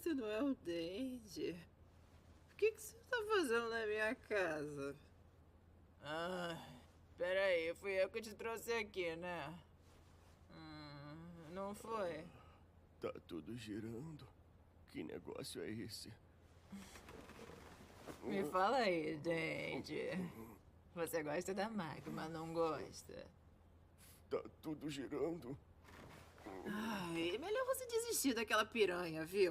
Você não é o Dende? O que você tá fazendo na minha casa? Ah, peraí, fui eu que te trouxe aqui, né? Não foi? Tá tudo girando. Que negócio é esse? Me fala aí, Dende. Você gosta da máquina, mas não gosta? Tá tudo girando. Ai, melhor você desistir daquela piranha, viu?